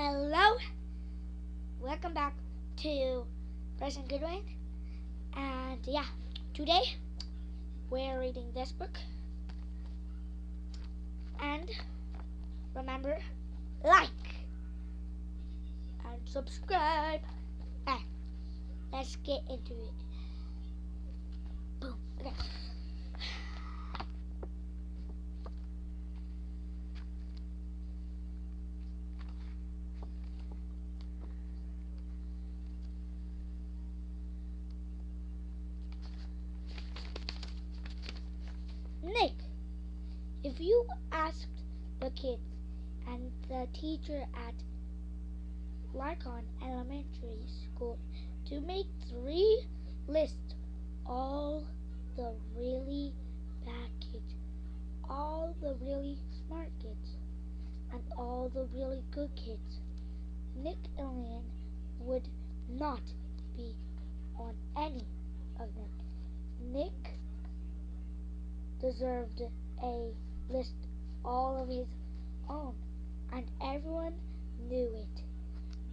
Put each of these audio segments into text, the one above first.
Hello, welcome back to Present Goodwin, and today we're reading this book. And remember, like and subscribe. And let's get into it. Boom. Okay. Nick, if you asked the kids and the teacher at Larkon Elementary School to make 3 lists, all the really bad kids, all the really smart kids, and all the really good kids, Nick and Lynn would not be on any of them. Nick deserved a list all of his own, and everyone knew it.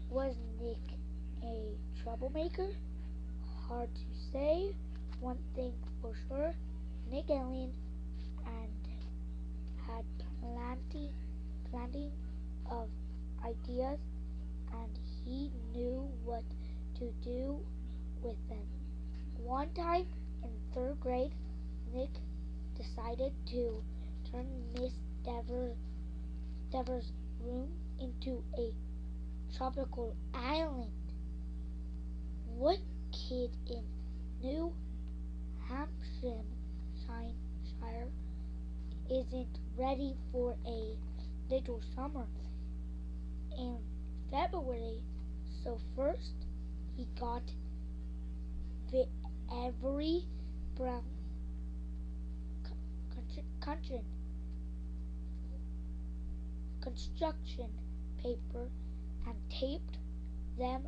Was Nick a troublemaker? Hard to say. One thing for sure, Nick and Lynn had plenty of ideas, and he knew what to do with them. One time in 3rd grade, Nick decided to turn Miss Dever's room into a tropical island. What kid in New Hampshire isn't ready for a little summer in February? So first, he got the every brown construction paper and taped them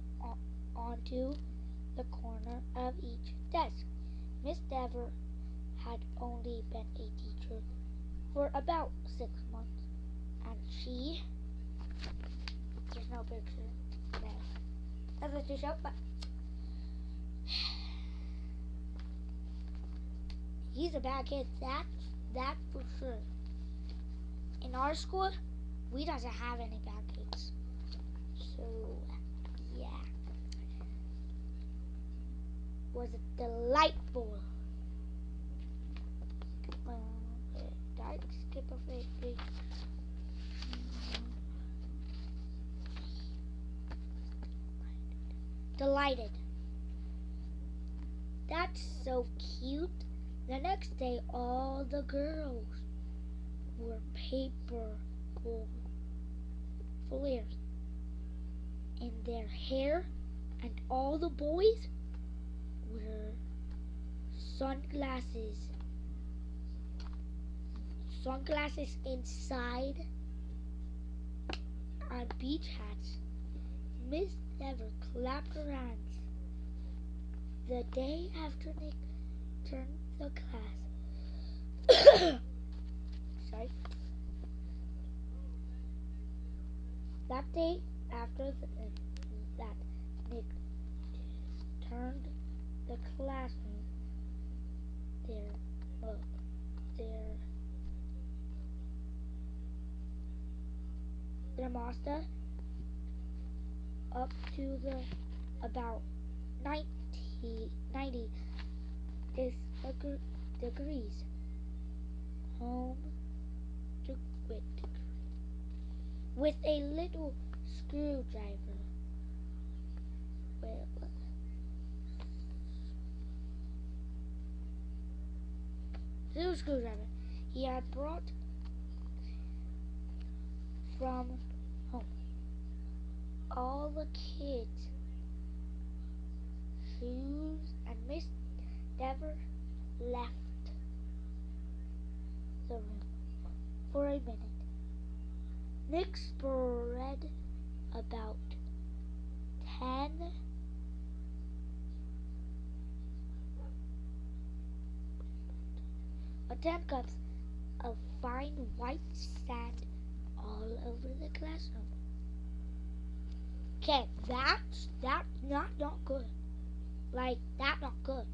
onto the corner of each desk. Miss Dever had only been a teacher for about 6 months, and there's no picture there. That's a show, but he's a bad kid, that for sure. In our school, we doesn't have any bad kids. So, yeah. Was it delightful? Did I skip a page? Delighted. That's so cute. The next day, all the girls wore paper flares in their hair, and all the boys wore sunglasses inside, and beach hats. Miss Dever clapped her hands. The day after Nick turned the class. Sorry. That day after that Nick turned the classroom, their master up to the about 90 degrees home to quit with a little screwdriver. Little screwdriver he had brought from home. All the kids' shoes, and Miss Dever left the room for a minute. Nick spread about 10 cups of fine white sand all over the classroom. Okay, that's not good. Like, that's not good.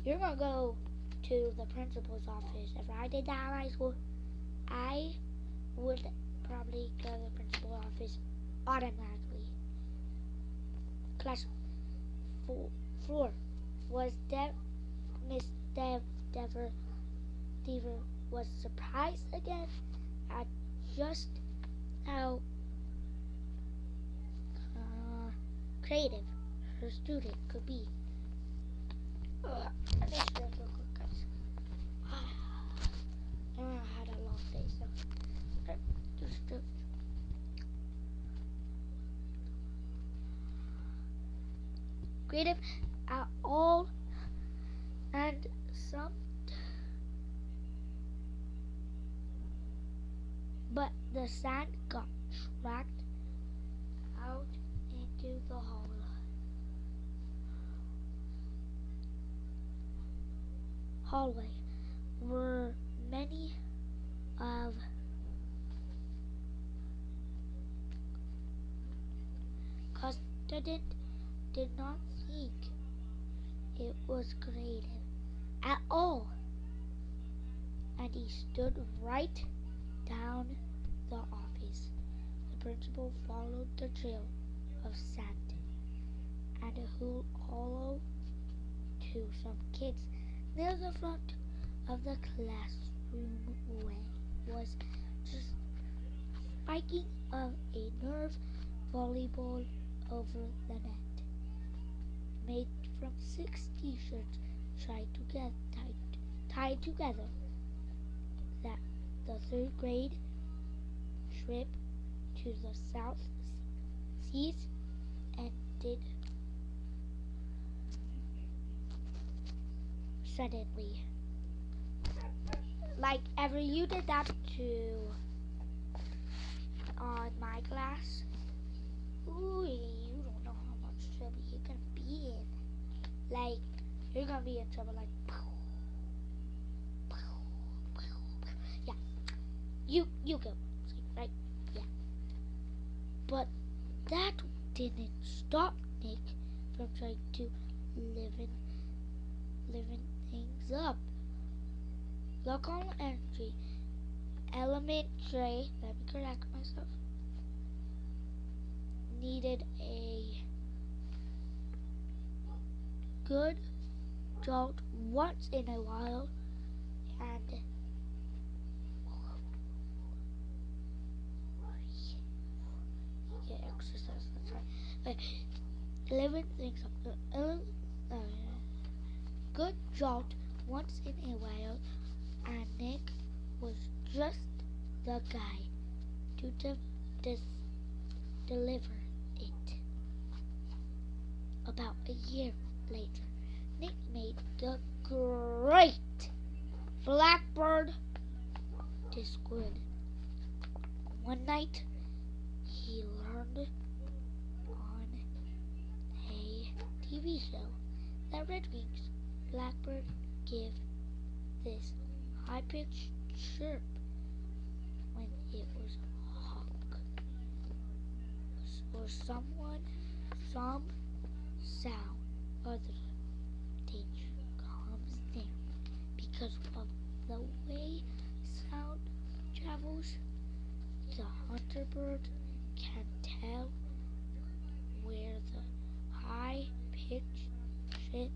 You're gonna go to the principal's office. If I did that in high school, I would probably go to the principal's office automatically. Class 4 was Miss Dever was surprised again at just how creative her student could be. I need to drink real quick, guys. I had a long day, so just creative at all, and some, but the sand got tracked out into the hallway were many of students did not think it was creative at all, and he stood right down the office. The principal followed the trail of sand and who hollow to some kids near the front of the classroom was just spiking of a nerve volleyball over the net, made from 6 t-shirts tied together. That the 3rd grade trip to the South Seas ended suddenly. Like ever you did that to my class. Ooh, you don't know how much trouble you're gonna be in. Like, you're gonna be in trouble like yeah. You go. Right? Yeah. But that didn't stop Nick from trying to living things up. Look on entry. Elementary, let me correct myself, needed a good jolt once in a while, and exercise, that's right. 11 things up. Good jolt once in a while, and Nick was just the guy to deliver it. About a year later, Nick made the great Blackbird discord. One night, he learned on a TV show that Red Wings Blackbird give this high-pitched chirp when it was hawk, or some sound other danger comes down. Because of the way sound travels, the hunter bird can tell where the high-pitched chirp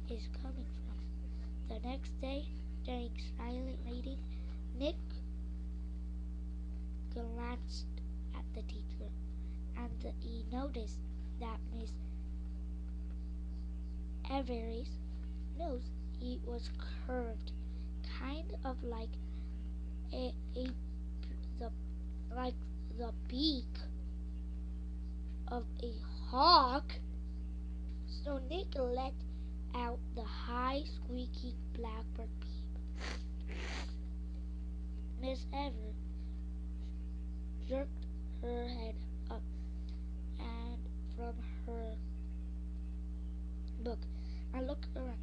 is coming from. The next day, during silent reading, Nick glanced at the teacher, and he noticed that Miss Avery's nose was curved, kind of like the beak of a hawk. So Nick let out the high, squeaky blackbird peep. Miss Ever jerked her head up and from her book and looked around.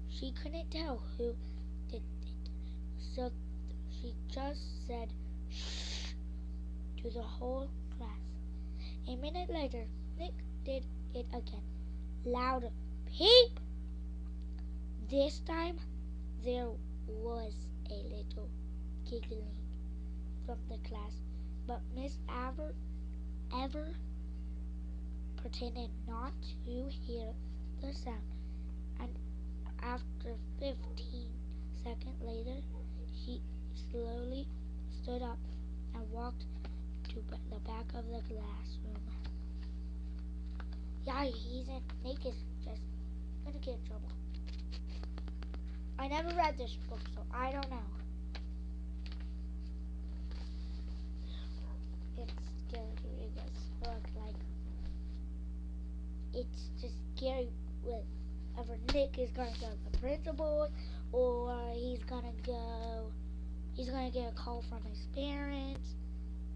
She couldn't tell who did it, so she just said shh to the whole class. A minute later, Nick did it again. Louder. Peep! This time there was a little giggling from the class, but Miss ever pretended not to hear the sound, and after 15 seconds later, she slowly stood up and walked to the back of the classroom. Yeah, Nick is just gonna get in trouble. I never read this book, so I don't know. It's scary. It does look like it's just scary whether Nick is gonna go to the principal or he's gonna get a call from his parents.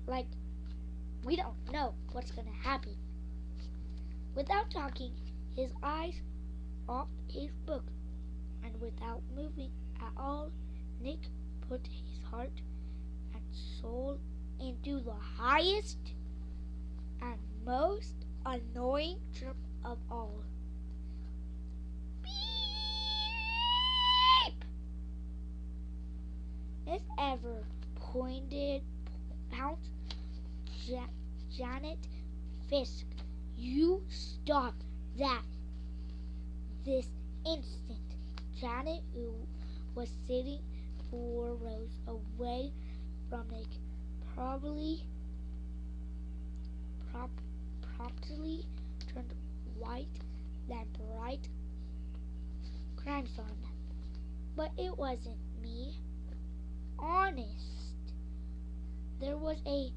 Like, we don't know what's gonna happen. Without talking, his eyes off his book, and without moving at all, Nick put his heart and soul into the highest and most annoying trip of all. Beep! Miss Ever pounced. Janet Fisk, you stop that this instant. Janet, who was sitting 4 rows away from Nick, promptly turned white, then bright crimson. But it wasn't me. Honest. There was a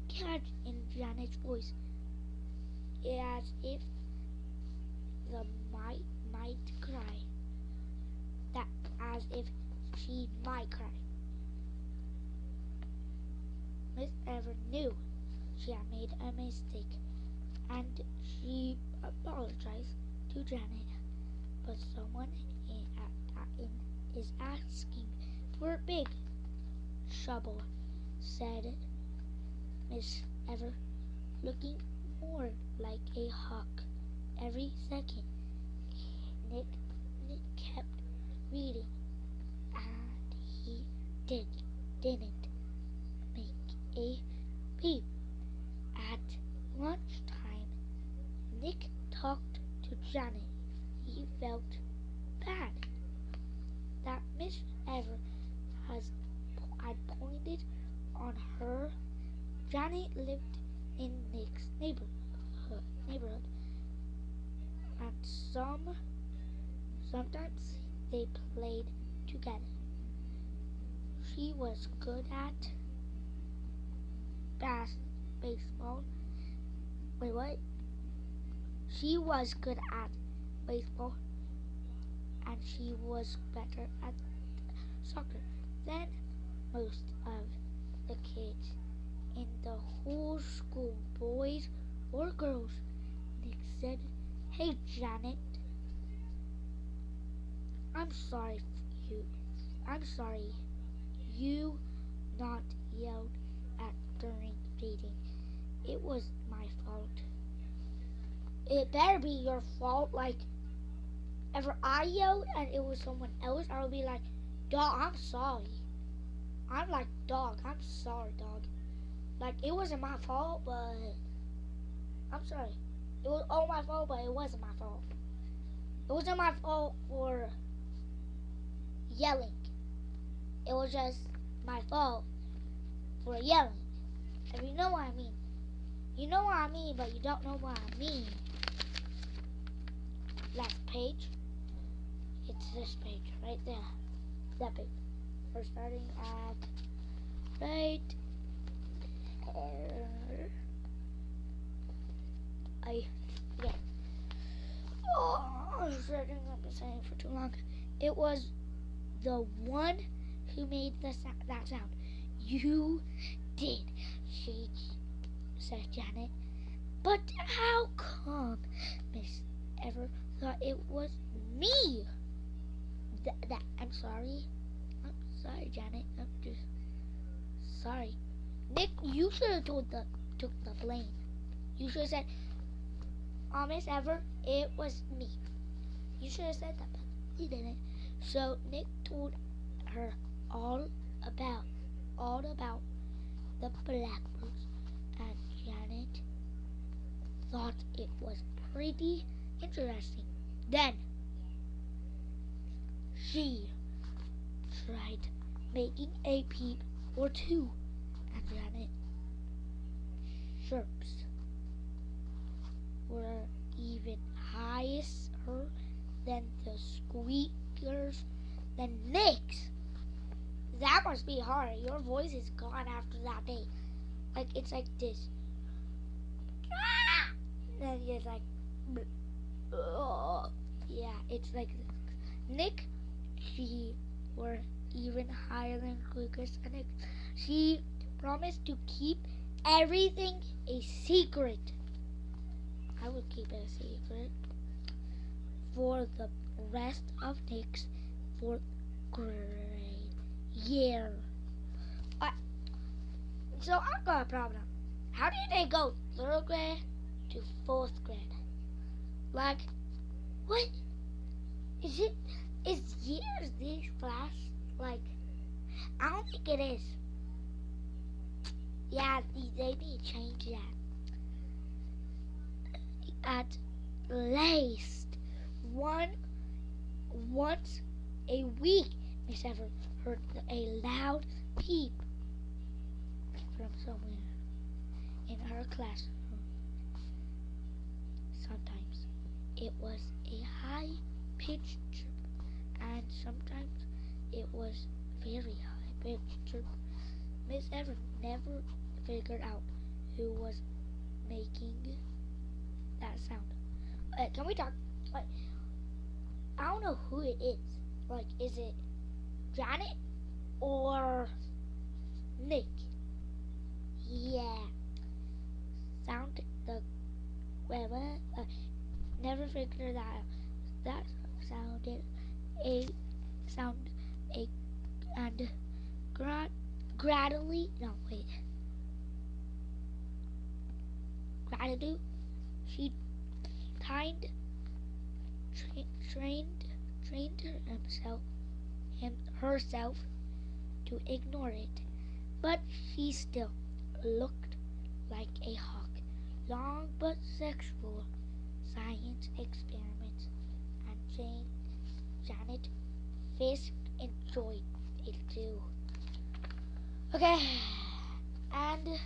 catch in Janet's voice, as if the might cry. That as if she might cry. Miss Ever knew she had made a mistake, and she apologized to Janet. But someone is asking for big trouble, said Miss Ever, looking more like a hawk every second. Nick kept reading, and he didn't make a peep. At lunchtime, Nick talked to Janet. He felt bad that Miss Ever had pointed on her. Janet lived in Nick's neighborhood, and sometimes they played together. She was good at baseball. Wait, what? She was good at baseball, and she was better at soccer than most of the kids in the whole school, boys or girls. Nick said, "Hey, Janet, I'm sorry you not yelled at during reading. It was my fault." It better be your fault. Like, if I yelled and it was someone else, I would be like, "Dog, I'm sorry." I'm like, "Dog, I'm sorry, dog." Like, it wasn't my fault, but I'm sorry. It was all my fault, but it wasn't my fault. It wasn't my fault for yelling. It was just my fault for yelling. If you know what I mean. You know what I mean, but you don't know what I mean. Last page. It's this page right there. That page. We're starting at right. I'm been saying for too long. It was the one who made that sound. You did, she said Janet. But how come Miss Ever thought it was me? I'm sorry. I'm sorry, Janet. I'm just sorry. Nick, you should have took the blame. You should have said, Miss Ever, it was me. You should have said that, but you didn't. So Nick told her about all about the blackbirds, and Janet thought it was pretty interesting. Then she tried making a peep or two, and Janet chirps were even higher than the squeakers than Nick's. That must be hard. Your voice is gone after that day. Like, it's like this. Ah! And it's like, yeah, it's like Nick. She were even higher than Lucas and Nick. She promised to keep everything a secret. I would keep it a secret for the rest of Nick's fourth grade year. So I've got a problem. How did they go third grade to fourth grade? Like, what? Is years this fast? Like, I don't think it is. Yeah, they need to change that. At least once a week, Miss Ever heard a loud peep from somewhere in her classroom. Sometimes it was a high-pitched chirp, and sometimes it was very high-pitched chirp. Miss Ever never figured out who was making that sound. Can we talk? Like, I don't know who it is. Like, is it Janet or Nick? Yeah. Sound the never figured that out. That sounded and gradually gratitude. She trained herself to ignore it, but she still looked like a hawk. Long but sexual science experiments, and Janet Fisk enjoyed it too. Okay, and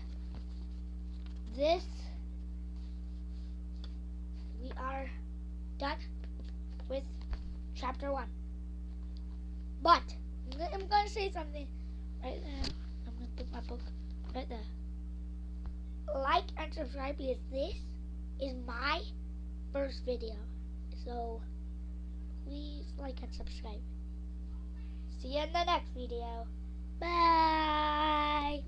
we are done with chapter 1. But I'm going to say something right there. I'm going to put my book right there. Like and subscribe because this is my first video. So please like and subscribe. See you in the next video. Bye.